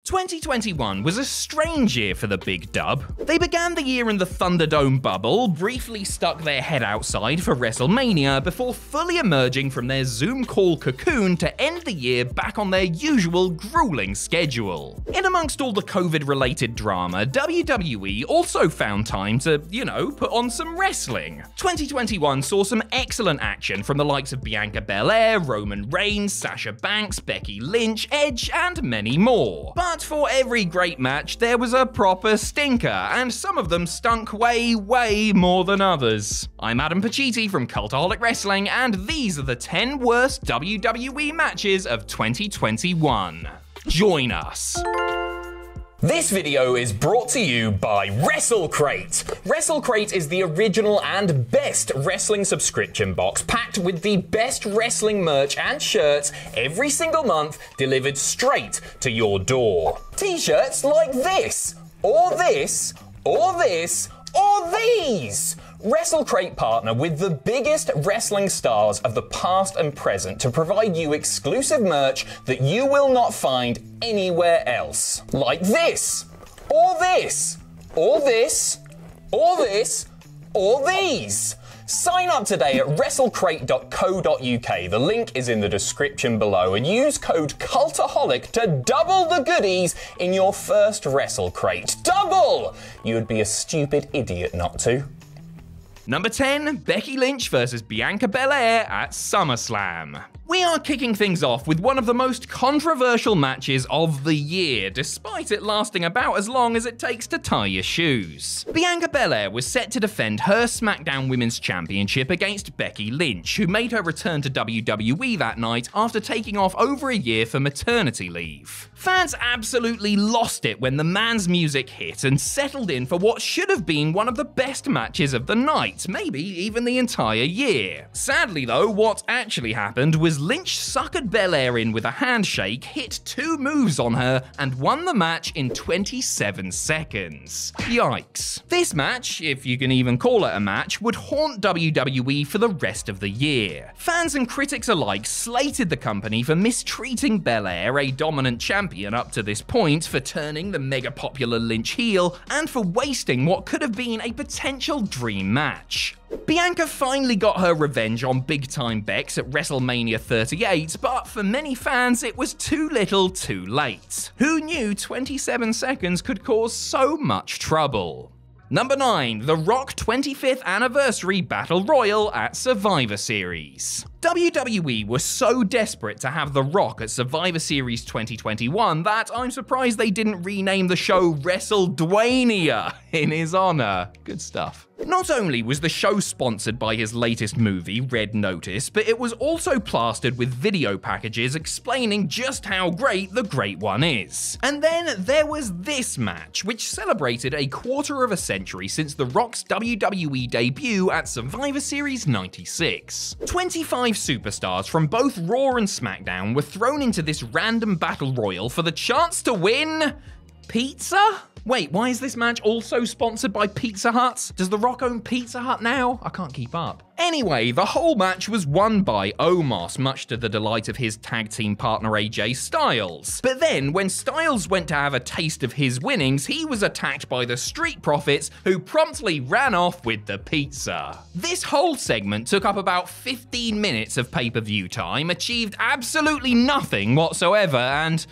2021 was a strange year for the Big Dub. They began the year in the Thunderdome bubble, briefly stuck their head outside for WrestleMania before fully emerging from their Zoom call cocoon to end the year back on their usual grueling schedule. In amongst all the COVID-related drama, WWE also found time to, put on some wrestling. 2021 saw some excellent action from the likes of Bianca Belair, Roman Reigns, Sasha Banks, Becky Lynch, Edge, and many more. But for every great match, there was a proper stinker, and some of them stunk way more than others. I'm Adam Pacitti from Cultaholic Wrestling, and these are the 10 worst WWE matches of 2021. Join us. This video is brought to you by WrestleCrate. WrestleCrate is the original and best wrestling subscription box, packed with the best wrestling merch and shirts every single month, delivered straight to your door. T-shirts like this, or this, or this, or these! WrestleCrate partner with the biggest wrestling stars of the past and present to provide you exclusive merch that you will not find anywhere else. Like this, or this, or this, or this, or these. Sign up today at WrestleCrate.co.uk. The link is in the description below, and use code Cultaholic to double the goodies in your first WrestleCrate. Double! You'd be a stupid idiot not to. Number 10, Becky Lynch versus Bianca Belair at SummerSlam. We are kicking things off with one of the most controversial matches of the year, despite it lasting about as long as it takes to tie your shoes. Bianca Belair was set to defend her SmackDown Women's Championship against Becky Lynch, who made her return to WWE that night after taking off over a year for maternity leave. Fans absolutely lost it when the man's music hit and settled in for what should have been one of the best matches of the night, maybe even the entire year. Sadly though, what actually happened was Lynch suckered Belair in with a handshake, hit 2 moves on her, and won the match in 27 seconds. Yikes. This match, if you can even call it a match, would haunt WWE for the rest of the year. Fans and critics alike slated the company for mistreating Belair, a dominant champion up to this point, for turning the mega popular Lynch heel, and for wasting what could have been a potential dream match. Bianca finally got her revenge on big-time Bex at WrestleMania 38, but for many fans it was too little too late. Who knew 27 seconds could cause so much trouble? Number 9, The Rock 25th Anniversary Battle Royal at Survivor Series. WWE was so desperate to have The Rock at Survivor Series 2021 that I'm surprised they didn't rename the show WrestleDwania in his honor. Good stuff. Not only was the show sponsored by his latest movie, Red Notice, but it was also plastered with video packages explaining just how great the Great One is. And then there was this match, which celebrated a quarter of a century since The Rock's WWE debut at Survivor Series 96. 25 superstars from both Raw and SmackDown were thrown into this random battle royal for the chance to win pizza? Wait, why is this match also sponsored by Pizza Hut? Does The Rock own Pizza Hut now? I can't keep up. Anyway, the whole match was won by Omos, much to the delight of his tag team partner AJ Styles. But then, when Styles went to have a taste of his winnings, he was attacked by the Street Profits, who promptly ran off with the pizza. This whole segment took up about 15 minutes of pay-per-view time, achieved absolutely nothing whatsoever, and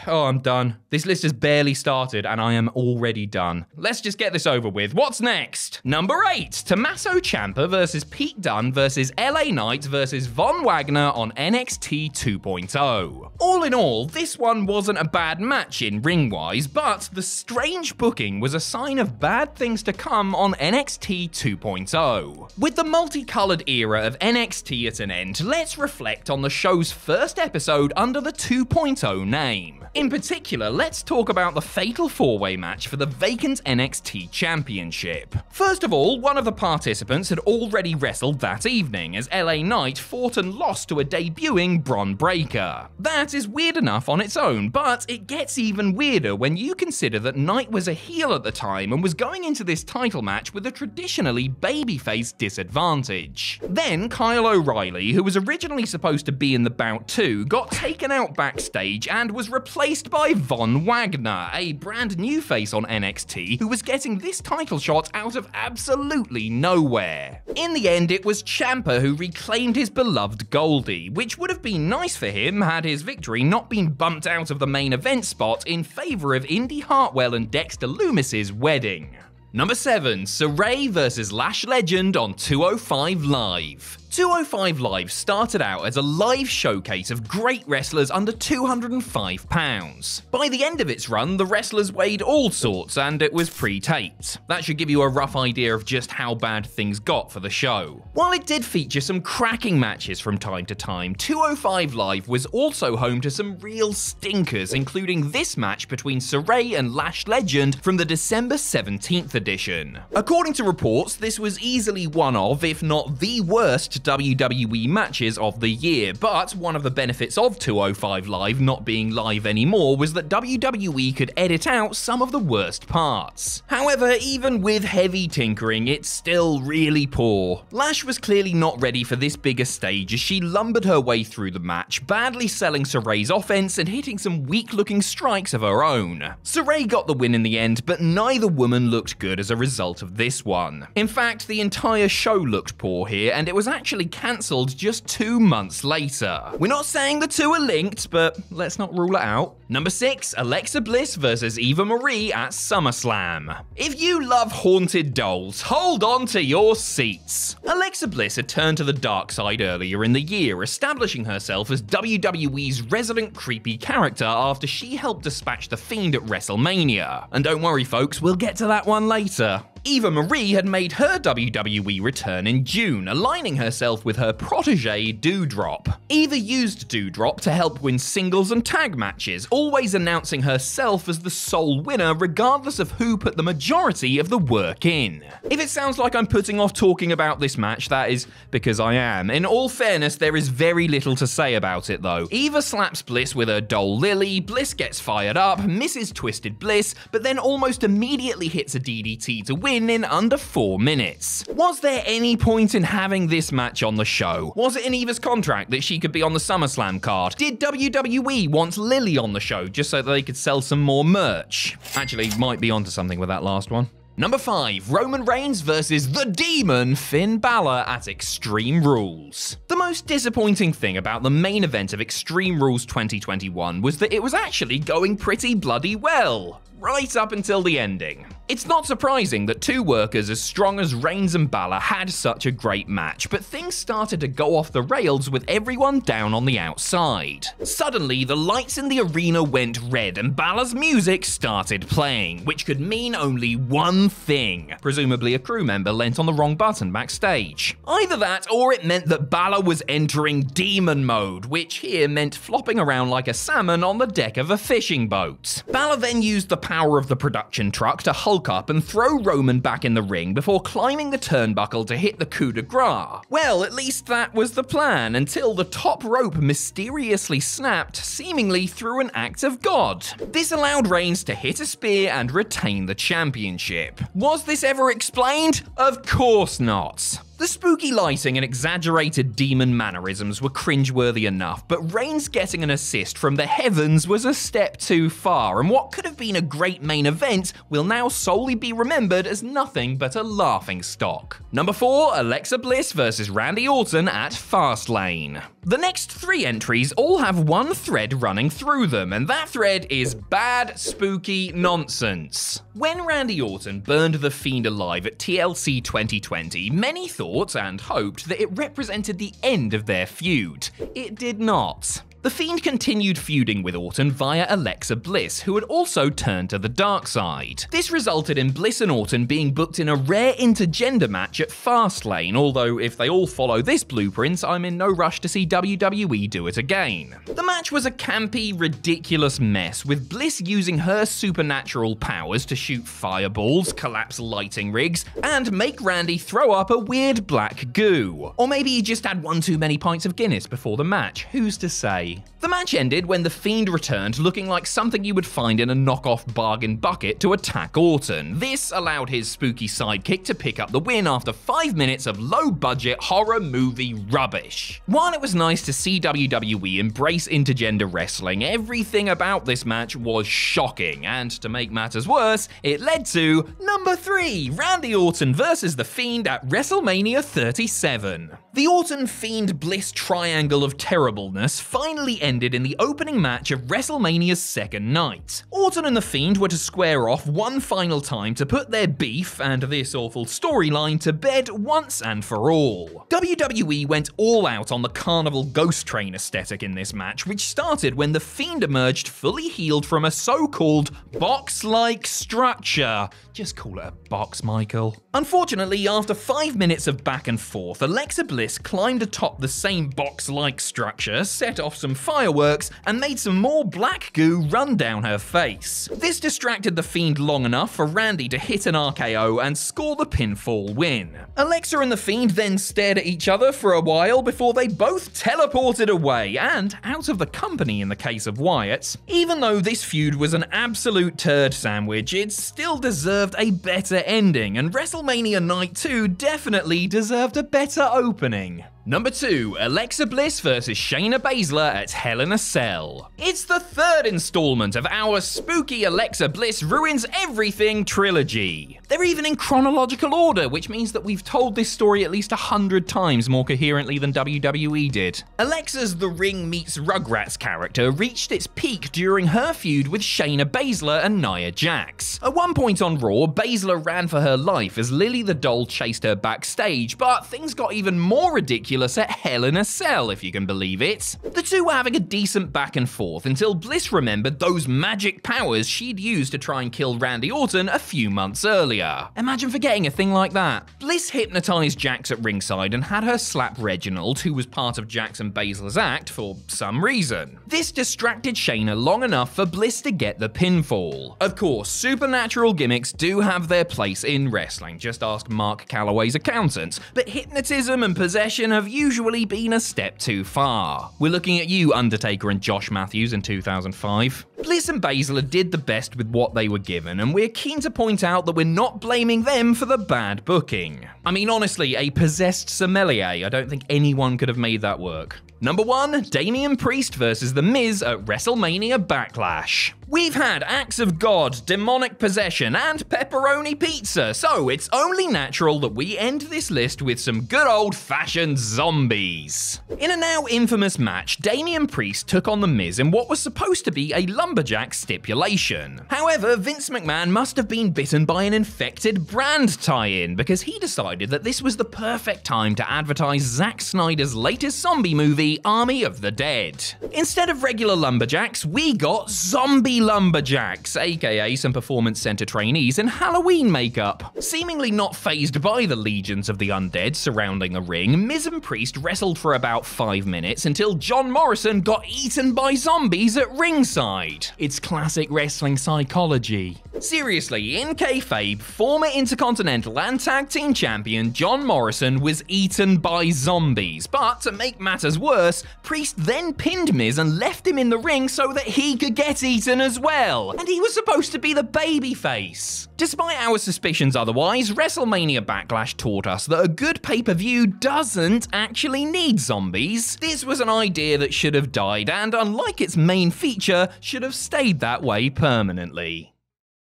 oh, I'm done. This list has barely started and I am already done. Let's just get this over with. What's next? Number 8, Tommaso Ciampa versus Pete Dunne versus LA Knight versus Von Wagner on NXT 2.0. All in all, this one wasn't a bad match in ring-wise, but the strange booking was a sign of bad things to come on NXT 2.0. With the multicolored era of NXT at an end, let's reflect on the show's first episode under the 2.0 name. In particular, let's talk about the Fatal 4-Way match for the vacant NXT Championship. First of all, one of the participants had already wrestled that evening, as LA Knight fought and lost to a debuting Bron Breakker. That is weird enough on its own, but it gets even weirder when you consider that Knight was a heel at the time and was going into this title match with a traditionally babyface disadvantage. Then Kyle O'Reilly, who was originally supposed to be in the bout too, got taken out backstage and was replaced replaced by Von Wagner, a brand new face on NXT who was getting this title shot out of absolutely nowhere. In the end, it was Ciampa who reclaimed his beloved Goldie, which would have been nice for him had his victory not been bumped out of the main event spot in favour of Indy Hartwell and Dexter Lumis's wedding. Number 7, SARRAY vs LASH Legend on 205 Live. 205 Live started out as a live showcase of great wrestlers under 205 pounds. By the end of its run, the wrestlers weighed all sorts and it was pre-taped. That should give you a rough idea of just how bad things got for the show. While it did feature some cracking matches from time to time, 205 Live was also home to some real stinkers, including this match between SARRAY and LASH Legend from the December 17th edition. According to reports, this was easily one of, if not the worst, WWE matches of the year, but one of the benefits of 205 Live not being live anymore was that WWE could edit out some of the worst parts. However, even with heavy tinkering, it's still really poor. Lash was clearly not ready for this bigger stage as she lumbered her way through the match, badly selling SARRAY's offense and hitting some weak-looking strikes of her own. SARRAY got the win in the end, but neither woman looked good as a result of this one. In fact, the entire show looked poor here, and it was actually cancelled just 2 months later. We're not saying the two are linked, but let's not rule it out. Number 6, Alexa Bliss vs Eva Marie at SummerSlam. If you love haunted dolls, hold on to your seats. Alexa Bliss had turned to the dark side earlier in the year, establishing herself as WWE's resident creepy character after she helped dispatch the Fiend at WrestleMania. And don't worry folks, we'll get to that one later. Eva Marie had made her WWE return in June, aligning herself with her protege Doudrop. Eva used Doudrop to help win singles and tag matches, always announcing herself as the sole winner regardless of who put the majority of the work in. If it sounds like I'm putting off talking about this match, that is because I am. In all fairness, there is very little to say about it though. Eva slaps Bliss with her doll Lily, Bliss gets fired up, misses Twisted Bliss, but then almost immediately hits a DDT to win in under 4 minutes. Was there any point in having this match on the show? Was it in Eva's contract that she could be on the SummerSlam card? Did WWE want Lily on the show just so that they could sell some more merch? Actually, might be onto something with that last one. Number 5, Roman Reigns versus the Demon Finn Balor at Extreme Rules. The most disappointing thing about the main event of Extreme Rules 2021 was that it was actually going pretty bloody well, right up until the ending. It's not surprising that two workers as strong as Reigns and Balor had such a great match, but things started to go off the rails with everyone down on the outside. Suddenly, the lights in the arena went red and Balor's music started playing, which could mean only one thing. Presumably a crew member leant on the wrong button backstage. Either that or it meant that Balor was entering demon mode, which here meant flopping around like a salmon on the deck of a fishing boat. Balor then used the power of the production truck to hulk up and throw Roman back in the ring before climbing the turnbuckle to hit the coup de grace. Well, at least that was the plan, until the top rope mysteriously snapped, seemingly through an act of God. This allowed Reigns to hit a spear and retain the championship. Was this ever explained? Of course not. The spooky lighting and exaggerated demon mannerisms were cringeworthy enough, but Reigns getting an assist from the heavens was a step too far, and what could have been a great main event will now solely be remembered as nothing but a laughingstock. Number 4, Alexa Bliss versus Randy Orton at Fastlane. The next 3 entries all have one thread running through them, and that thread is bad, spooky nonsense. When Randy Orton burned the Fiend alive at TLC 2020, many thought and hoped that it represented the end of their feud. It did not. The Fiend continued feuding with Orton via Alexa Bliss, who had also turned to the dark side. This resulted in Bliss and Orton being booked in a rare intergender match at Fastlane, although if they all follow this blueprint, I'm in no rush to see WWE do it again. The match was a campy, ridiculous mess, with Bliss using her supernatural powers to shoot fireballs, collapse lighting rigs, and make Randy throw up a weird black goo. Or maybe he just had one too many pints of Guinness before the match, who's to say? way. The match ended when The Fiend returned looking like something you would find in a knockoff bargain bucket to attack Orton. This allowed his spooky sidekick to pick up the win after 5 minutes of low-budget horror movie rubbish. While it was nice to see WWE embrace intergender wrestling, everything about this match was shocking, and to make matters worse, it led to number 3, Randy Orton versus The Fiend at WrestleMania 37. The Orton-Fiend Bliss triangle of terribleness finally ended in the opening match of WrestleMania's second night. Orton and The Fiend were to square off one final time to put their beef and this awful storyline to bed once and for all. WWE went all out on the Carnival Ghost Train aesthetic in this match, which started when The Fiend emerged fully healed from a so-called box-like structure. Just call it a box, Michael. Unfortunately, after 5 minutes of back and forth, Alexa Bliss climbed atop the same box-like structure, set off some fireworks, and made some more black goo run down her face. This distracted The Fiend long enough for Randy to hit an RKO and score the pinfall win. Alexa and The Fiend then stared at each other for a while before they both teleported away, and out of the company in the case of Wyatt. Even though this feud was an absolute turd sandwich, it still deserved a better ending, and WrestleMania Night 2 definitely deserved a better opening. Number 2, Alexa Bliss versus Shayna Baszler at Hell in a Cell. It's the third installment of our spooky Alexa Bliss ruins everything trilogy. They're even in chronological order, which means that we've told this story at least 100 times more coherently than WWE did. Alexa's The Ring meets Rugrats character reached its peak during her feud with Shayna Baszler and Nia Jax. At one point on Raw, Baszler ran for her life as Lily the Doll chased her backstage, but things got even more ridiculous at Hell in a Cell, if you can believe it. The two were having a decent back and forth until Bliss remembered those magic powers she'd used to try and kill Randy Orton a few months earlier. Imagine forgetting a thing like that. Bliss hypnotized Jax at ringside and had her slap Reginald, who was part of Jax and Baszler's act for some reason. This distracted Shayna long enough for Bliss to get the pinfall. Of course, supernatural gimmicks do have their place in wrestling, just ask Mark Calloway's accountant, but hypnotism and possession have usually been a step too far. We're looking at you, Undertaker and Josh Matthews in 2005. Bliss and Baszler did the best with what they were given, and we're keen to point out that we're not blaming them for the bad booking. I mean, honestly, a possessed sommelier, I don't think anyone could have made that work. Number 1, Damian Priest versus The Miz at WrestleMania Backlash. We've had acts of God, demonic possession, and pepperoni pizza, so it's only natural that we end this list with some good old-fashioned zombies. In a now infamous match, Damian Priest took on The Miz in what was supposed to be a lumberjack stipulation. However, Vince McMahon must have been bitten by an infected brand tie-in, because he decided that this was the perfect time to advertise Zack Snyder's latest zombie movie, Army of the Dead. Instead of regular lumberjacks, we got zombie lumberjacks, aka some performance center trainees in Halloween makeup. Seemingly not fazed by the legions of the undead surrounding the ring, Miz and Priest wrestled for about 5 minutes until John Morrison got eaten by zombies at ringside. It's classic wrestling psychology. Seriously, in kayfabe, former Intercontinental and Tag Team Champion John Morrison was eaten by zombies, but to make matters worse, Priest then pinned Miz and left him in the ring so that he could get eaten as well, and he was supposed to be the babyface. Despite our suspicions otherwise, WrestleMania Backlash taught us that a good pay-per-view doesn't actually need zombies. This was an idea that should have died, and unlike its main feature, should have stayed that way permanently.